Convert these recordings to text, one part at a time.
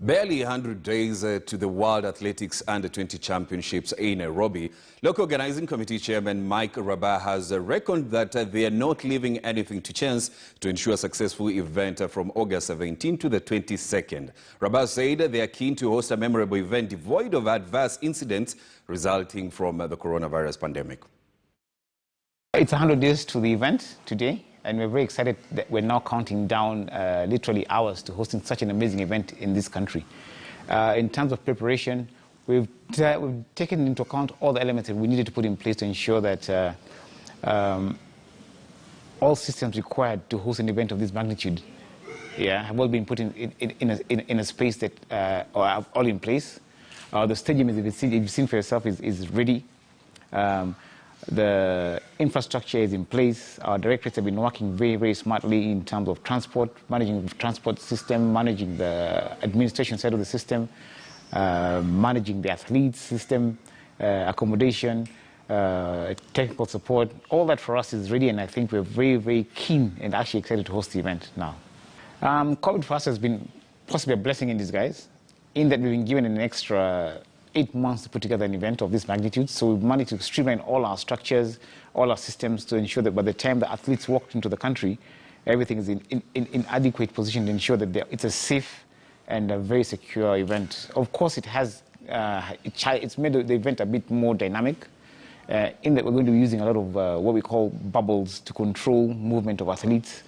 Barely 100 days to the World Athletics Under-20 Championships in Nairobi, local organizing committee chairman Mike Rabah has reckoned that they are not leaving anything to chance to ensure a successful event from August 17 to the 22nd. Rabah said they are keen to host a memorable event devoid of adverse incidents resulting from the coronavirus pandemic. It's 100 days to the event today, and we're very excited that we're now counting down literally hours to hosting such an amazing event in this country. In terms of preparation, we've taken into account all the elements that we needed to put in place to ensure that all systems required to host an event of this magnitude have all been put in a space that are all in place. The stadium, as you've seen for yourself, is ready. The infrastructure is in place. Our directorates have been working very, very smartly in terms of transport, managing the transport system, managing the administration side of the system, managing the athletes system, accommodation, technical support. All that for us is ready, and I think we're very, very keen and actually excited to host the event now. COVID for us has been possibly a blessing in disguise, in that we've been given an extra 8 months to put together an event of this magnitude. So we've managed to streamline all our structures, all our systems to ensure that by the time the athletes walked into the country, everything is in adequate position to ensure that it's a safe and a very secure event. Of course, it has it's made the event a bit more dynamic in that we're going to be using a lot of what we call bubbles to control movement of athletes,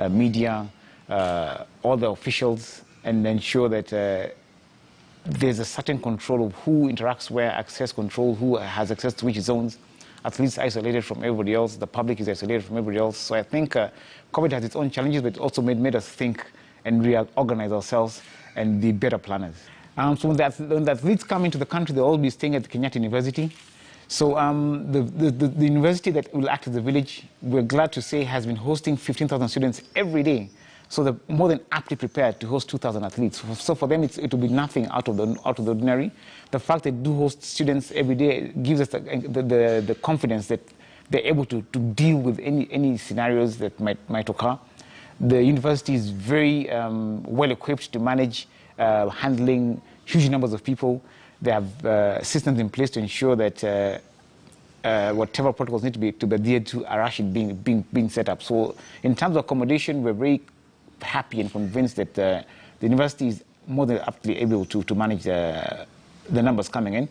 media, all the officials, and ensure that there's a certain control of who interacts where, access control, who has access to which zones. Athletes isolated from everybody else, the public is isolated from everybody else. So I think COVID has its own challenges, but it also made us think and reorganize ourselves and be better planners. So when the athletes come into the country, they'll all be staying at Kenyatta University. So the university that will act as a village, we're glad to say, has been hosting 15,000 students every day. So they're more than aptly prepared to host 2,000 athletes. So for them, it will be nothing out of the ordinary. The fact that they do host students every day gives us the confidence that they're able to deal with any scenarios that might occur. The university is very well equipped to manage handling huge numbers of people. They have systems in place to ensure that whatever protocols need to be adhered to are actually being set up. So in terms of accommodation, we're very happy and convinced that the university is more than aptly able to manage the numbers coming in.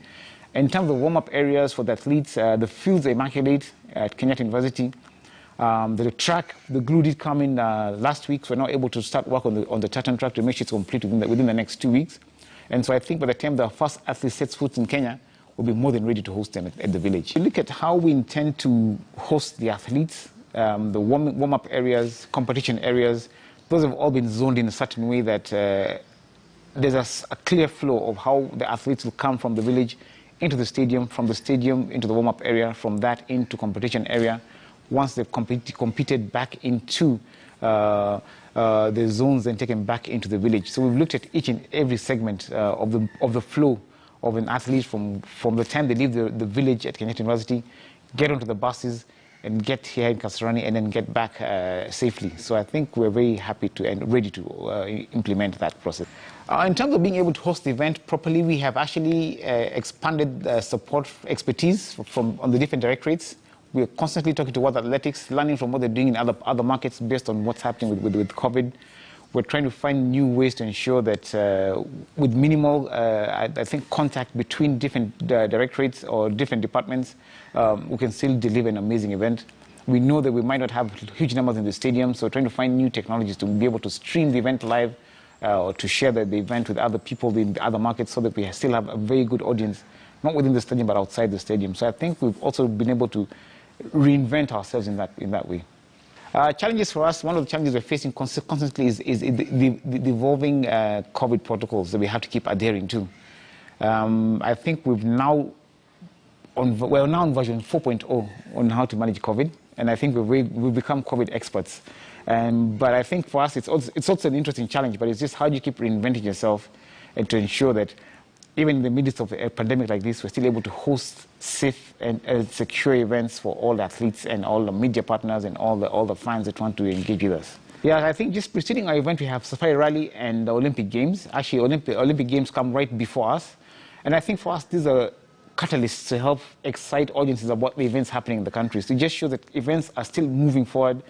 In terms of warm-up areas for the athletes, the fields are immaculate at Kenyatta University. The track, the glue did come in last week, so we're now able to start work on the tartan track to make sure it's complete within the next 2 weeks. And so I think by the time the first athlete sets foot in Kenya, we'll be more than ready to host them at the village. Look at how we intend to host the athletes, the warm-up areas, competition areas. Those have all been zoned in a certain way that there's a clear flow of how the athletes will come from the village into the stadium, from the stadium into the warm-up area, from that into competition area. Once they've competed back into the zones and taken back into the village. So we've looked at each and every segment of the flow of an athlete from the time they leave the village at Kenyatta University, get onto the buses, and get here in Kasarani and then get back safely. So I think we're very happy and ready to implement that process. In terms of being able to host the event properly, we have actually expanded support expertise on the different directorates. We're constantly talking to World Athletics, learning from what they're doing in other markets based on what's happening with COVID. We're trying to find new ways to ensure that with minimal, I think, contact between different directorates or different departments, we can still deliver an amazing event. We know that we might not have huge numbers in the stadium, so we're trying to find new technologies to be able to stream the event live or to share the event with other people in the other markets so that we still have a very good audience, not within the stadium but outside the stadium. So I think we've also been able to reinvent ourselves in that way. Challenges for us, one of the challenges we're facing constantly is the evolving COVID protocols that we have to keep adhering to. I think we're now on version 4.0 on how to manage COVID, and I think we've become COVID experts. But I think for us, it's also an interesting challenge, but it's just how do you keep reinventing yourself and to ensure that even in the midst of a pandemic like this, we're still able to host safe and secure events for all the athletes and all the media partners and all the fans that want to engage with us. Yeah, I think just preceding our event, we have Safari Rally and the Olympic Games. Actually, Olympic Games come right before us. And I think for us, these are catalysts to help excite audiences about the events happening in the country. So just show that events are still moving forward.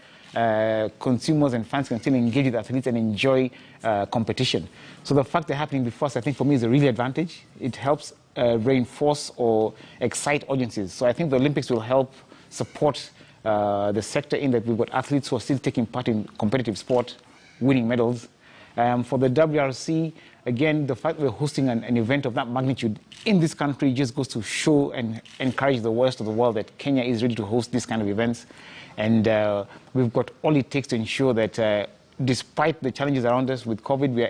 Consumers and fans can still engage with athletes and enjoy competition. So the fact they're happening before us, I think for me is a real advantage. It helps reinforce or excite audiences. So I think the Olympics will help support the sector in that we've got athletes who are still taking part in competitive sport, winning medals. For the WRC, again, the fact we're hosting an event of that magnitude in this country just goes to show and encourage the rest of the world that Kenya is ready to host these kind of events. And we've got all it takes to ensure that despite the challenges around us with COVID, we are